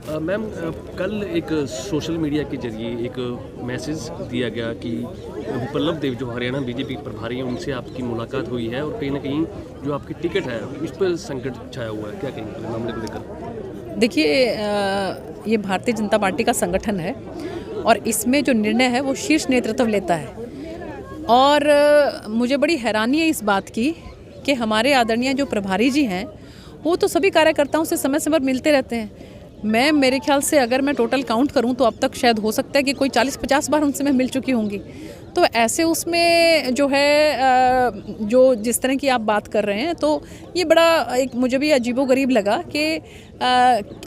Ma'am, कल एक social media के जरिए एक मैसेज दिया गया कि पल्लव देव जो हरियाणा बीजेपी प्रभारी हैं उनसे आपकी मुलाकात हुई है और कहीं ना कहीं जो आपकी टिकट है उस पर संकट छाया हुआ है। क्या कहेंगे मामले को लेकर? देखिए, ये भारतीय जनता पार्टी का संगठन है और इसमें जो निर्णय है वो शीर्ष नेतृत्व लेता है। और मुझे बड़ी हैरानी है इस बात की कि हमारे आदरणीय जो प्रभारी जी हैं वो तो सभी कार्यकर्ताओं से समय समय पर मिलते रहते हैं। मेरे ख्याल से अगर मैं टोटल काउंट करूं तो अब तक शायद हो सकता है कि कोई 40-50 बार उनसे मैं मिल चुकी होंगी। तो ऐसे उसमें जो है जो जिस तरह की आप बात कर रहे हैं तो ये बड़ा एक मुझे भी अजीबोगरीब लगा कि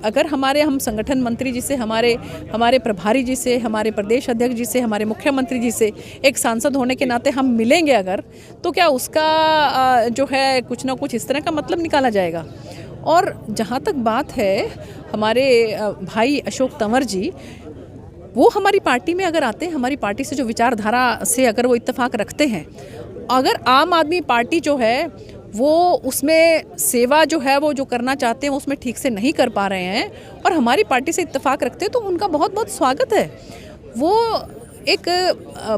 अगर हम संगठन मंत्री जी से, हमारे प्रभारी जी से, हमारे प्रदेश अध्यक्ष जी से, हमारे मुख्यमंत्री जी से एक सांसद होने के नाते हम मिलेंगे अगर, तो क्या उसका जो है कुछ ना कुछ इस तरह का मतलब निकाला जाएगा। और जहाँ तक बात है हमारे भाई अशोक तंवर जी, वो हमारी पार्टी में अगर आते हैं, हमारी पार्टी से जो विचारधारा से अगर वो इत्तेफाक रखते हैं, अगर आम आदमी पार्टी जो है वो उसमें सेवा जो है वो जो करना चाहते हैं उसमें ठीक से नहीं कर पा रहे हैं और हमारी पार्टी से इत्तेफाक रखते हैं तो उनका बहुत बहुत स्वागत है। वो एक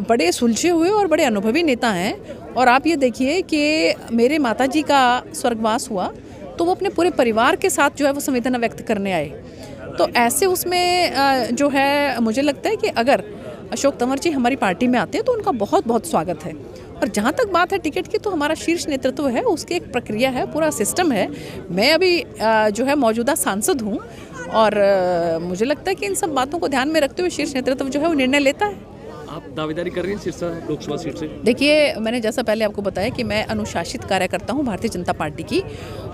बड़े सुलझे हुए और बड़े अनुभवी नेता हैं। और आप ये देखिए कि मेरे माताजी का स्वर्गवास हुआ तो वो अपने पूरे परिवार के साथ जो है वो संवेदना व्यक्त करने आए। तो ऐसे उसमें जो है मुझे लगता है कि अगर अशोक तंवर जी हमारी पार्टी में आते हैं तो उनका बहुत बहुत स्वागत है। और जहाँ तक बात है टिकट की, तो हमारा शीर्ष नेतृत्व है, उसकी एक प्रक्रिया है, पूरा सिस्टम है। मैं अभी जो है मौजूदा सांसद हूँ और मुझे लगता है कि इन सब बातों को ध्यान में रखते हुए शीर्ष नेतृत्व जो है वो निर्णय लेता है। आप दावेदारी कर रही हैं सिरसा लोकसभा सीट से? देखिए, मैंने जैसा पहले आपको बताया कि मैं अनुशासित कार्यकर्ता हूं भारतीय जनता पार्टी की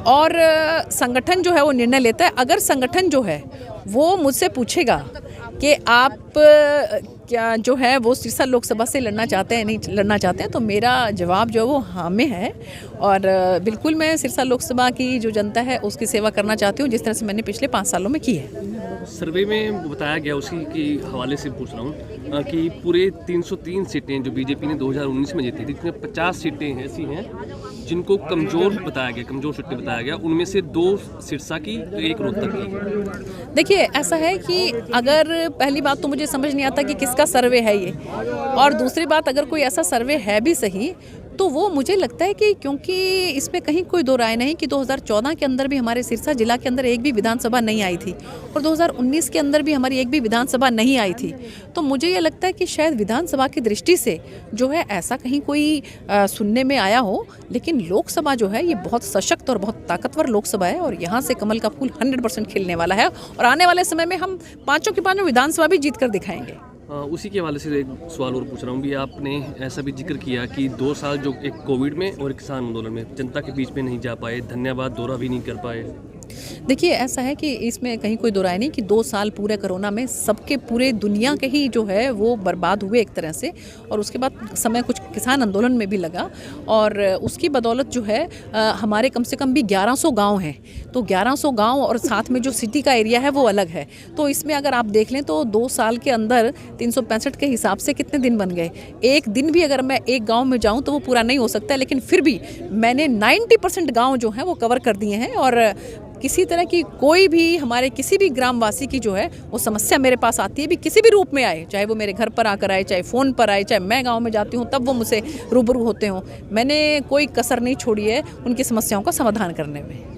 और संगठन जो है वो निर्णय लेता है। अगर संगठन जो है वो मुझसे पूछेगा कि आप क्या जो है वो सिरसा लोकसभा से लड़ना चाहते हैं, नहीं लड़ना चाहते हैं, तो मेरा जवाब जो है वो हाँ में है। और बिल्कुल मैं सिरसा लोकसभा की जो जनता है उसकी सेवा करना चाहती हूँ जिस तरह से मैंने पिछले 5 सालों में की है। सर्वे में बताया गया, उसी के हवाले से पूछ रहा हूँ कि पूरे 303 सीटें जो बीजेपी ने 2019 में जीती थी, इसमें 50 सीटें ऐसी हैं जिनको कमज़ोर बताया गया, कमज़ोर सीटें बताया गया। उनमें से 2 सिरसा की तो 1 रोहतक की। देखिए, ऐसा है कि अगर पहली बात तो मुझे समझ नहीं आता कि किसका सर्वे है ये, और दूसरी बात अगर कोई ऐसा सर्वे है भी सही तो वो मुझे लगता है कि क्योंकि इसमें कहीं कोई दो राय नहीं कि 2014 के अंदर भी हमारे सिरसा जिला के अंदर एक भी विधानसभा नहीं आई थी और 2019 के अंदर भी हमारी एक भी विधानसभा नहीं आई थी। तो मुझे ये लगता है कि शायद विधानसभा की दृष्टि से जो है ऐसा कहीं कोई सुनने में आया हो, लेकिन लोकसभा जो है ये बहुत सशक्त और बहुत ताकतवर लोकसभा है और यहाँ से कमल का फूल 100% खिलने वाला है और आने वाले समय में हम 5 की 5 विधानसभा भी जीत कर दिखाएंगे। उसी के हवाले से एक सवाल और पूछ रहा हूँ भी, आपने ऐसा भी जिक्र किया कि 2 साल जो एक कोविड में और किसान आंदोलन में जनता के बीच में नहीं जा पाए, धन्यवाद दौरा भी नहीं कर पाए। देखिए, ऐसा है कि इसमें कहीं कोई दो राय नहीं कि 2 साल पूरे कोरोना में सबके पूरे दुनिया के ही जो है वो बर्बाद हुए एक तरह से, और उसके बाद समय कुछ किसान आंदोलन में भी लगा और उसकी बदौलत जो है हमारे कम से कम भी 1100 गांव हैं। तो 1100 गांव और साथ में जो सिटी का एरिया है वो अलग है। तो इसमें अगर आप देख लें तो 2 साल के अंदर 365 के हिसाब से कितने दिन बन गए। एक दिन भी अगर मैं एक गाँव में जाऊँ तो वो पूरा नहीं हो सकता, लेकिन फिर भी मैंने 90% गाँव जो हैं वो कवर कर दिए हैं और किसी तरह की कोई भी हमारे किसी भी ग्रामवासी की जो है वो समस्या मेरे पास आती है भी किसी भी रूप में आए, चाहे वो मेरे घर पर आकर आए, चाहे फ़ोन पर आए, चाहे मैं गांव में जाती हूं तब वो मुझसे रूबरू होते हों, मैंने कोई कसर नहीं छोड़ी है उनकी समस्याओं का समाधान करने में।